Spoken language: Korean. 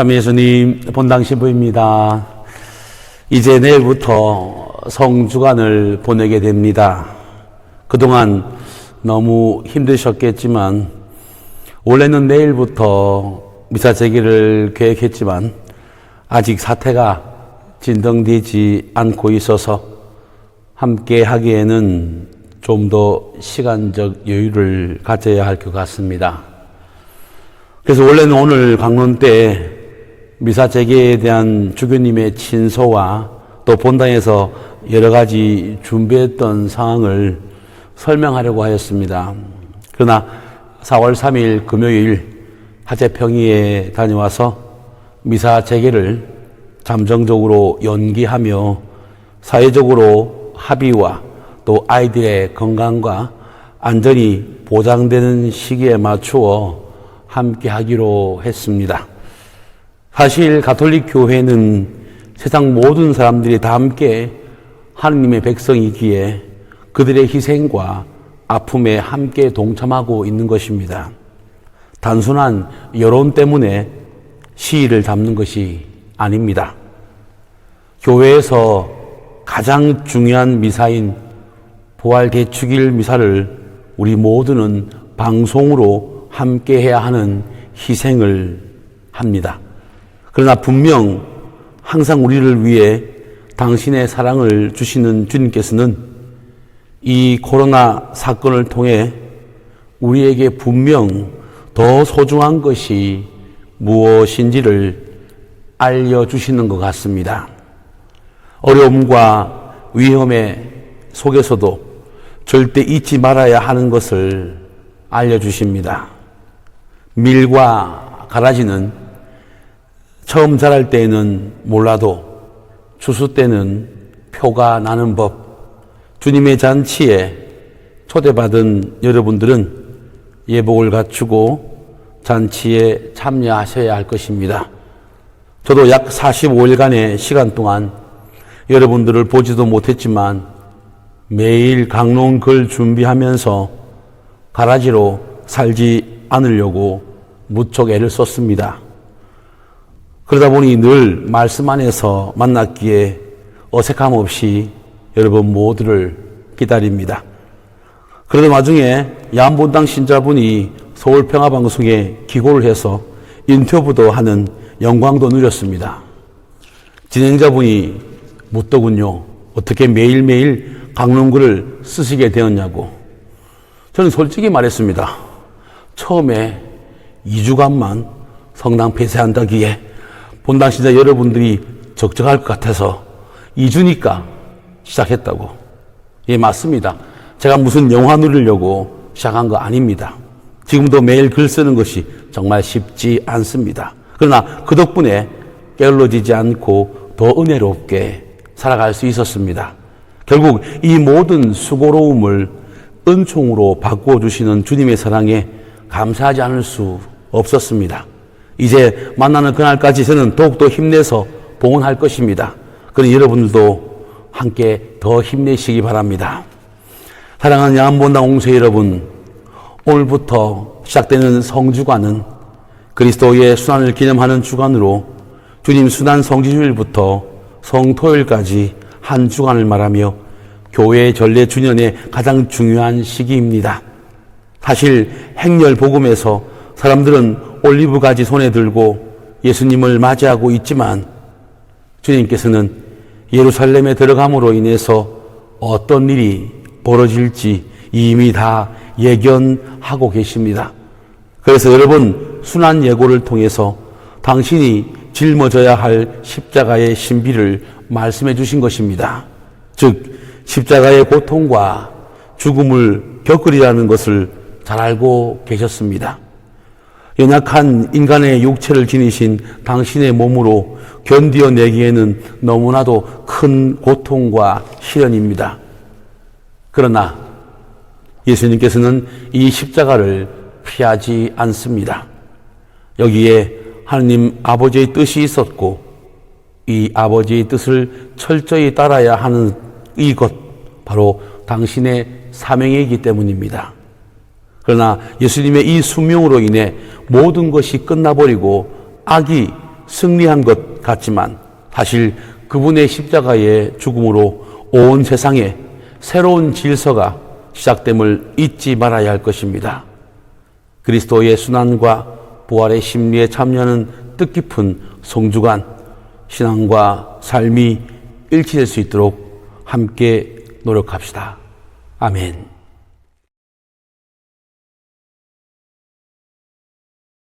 참 예수님 본당 신부입니다. 이제 내일부터 성주간을 보내게 됩니다. 그동안 너무 힘드셨겠지만 원래는 내일부터 미사 제기를 계획했지만 아직 사태가 진정되지 않고 있어서 함께 하기에는 좀 더 시간적 여유를 가져야 할 것 같습니다. 그래서 원래는 오늘 강론 때 미사 재개에 대한 주교님의 친서와 또 본당에서 여러 가지 준비했던 상황을 설명하려고 하였습니다. 그러나 4월 3일 금요일 하재평의에 다녀와서 미사 재개를 잠정적으로 연기하며 사회적으로 합의와 또 아이들의 건강과 안전이 보장되는 시기에 맞추어 함께 하기로 했습니다. 사실 가톨릭 교회는 세상 모든 사람들이 다 함께 하느님의 백성이기에 그들의 희생과 아픔에 함께 동참하고 있는 것입니다. 단순한 여론 때문에 시위를 잡는 것이 아닙니다. 교회에서 가장 중요한 미사인 부활대축일 미사를 우리 모두는 방송으로 함께 해야 하는 희생을 합니다. 그러나 분명 항상 우리를 위해 당신의 사랑을 주시는 주님께서는 이 코로나 사건을 통해 우리에게 분명 더 소중한 것이 무엇인지를 알려주시는 것 같습니다. 어려움과 위험의 속에서도 절대 잊지 말아야 하는 것을 알려주십니다. 밀과 가라지는 처음 자랄 때에는 몰라도 추수 때는 표가 나는 법, 주님의 잔치에 초대받은 여러분들은 예복을 갖추고 잔치에 참여하셔야 할 것입니다. 저도 약 45일간의 시간 동안 여러분들을 보지도 못했지만 매일 강론글 준비하면서 가라지로 살지 않으려고 무척 애를 썼습니다. 그러다 보니 늘 말씀 안에서 만났기에 어색함 없이 여러분 모두를 기다립니다. 그러던 와중에 야한본당 신자분이 서울평화방송에 기고를 해서 인터뷰도 하는 영광도 누렸습니다. 진행자분이 묻더군요. 어떻게 매일매일 강론글을 쓰시게 되었냐고. 저는 솔직히 말했습니다. 처음에 2주간만 성당 폐쇄한다기에 본당 신자 여러분들이 적적할 것 같아서 2주니까 시작했다고. 예, 맞습니다. 제가 무슨 영화 누리려고 시작한 거 아닙니다. 지금도 매일 글 쓰는 것이 정말 쉽지 않습니다. 그러나 그 덕분에 게을러지지 않고 더 은혜롭게 살아갈 수 있었습니다. 결국 이 모든 수고로움을 은총으로 바꾸어 주시는 주님의 사랑에 감사하지 않을 수 없었습니다. 이제 만나는 그날까지 저는 더욱더 힘내서 봉헌할 것입니다. 그러니 여러분들도 함께 더 힘내시기 바랍니다. 사랑하는 야한본당 옹세 여러분, 오늘부터 시작되는 성주간은 그리스도의 순환을 기념하는 주간으로 주님 순환 성지주일부터 성토요일까지 한 주간을 말하며 교회 전례 주년의 가장 중요한 시기입니다. 사실 행렬 복음에서 사람들은 올리브 가지 손에 들고 예수님을 맞이하고 있지만 주님께서는 예루살렘에 들어감으로 인해서 어떤 일이 벌어질지 이미 다 예견하고 계십니다. 그래서 여러분 순환 예고를 통해서 당신이 짊어져야 할 십자가의 신비를 말씀해 주신 것입니다. 즉 십자가의 고통과 죽음을 겪으리라는 것을 잘 알고 계셨습니다. 연약한 인간의 육체를 지니신 당신의 몸으로 견디어내기에는 너무나도 큰 고통과 시련입니다. 그러나 예수님께서는 이 십자가를 피하지 않습니다. 여기에 하느님 아버지의 뜻이 있었고 이 아버지의 뜻을 철저히 따라야 하는 이것 바로 당신의 사명이기 때문입니다. 그러나 예수님의 이 수명으로 인해 모든 것이 끝나버리고 악이 승리한 것 같지만 사실 그분의 십자가의 죽음으로 온 세상에 새로운 질서가 시작됨을 잊지 말아야 할 것입니다. 그리스도의 순환과 부활의 심리에 참여하는 뜻깊은 성주간, 신앙과 삶이 일치될 수 있도록 함께 노력합시다. 아멘.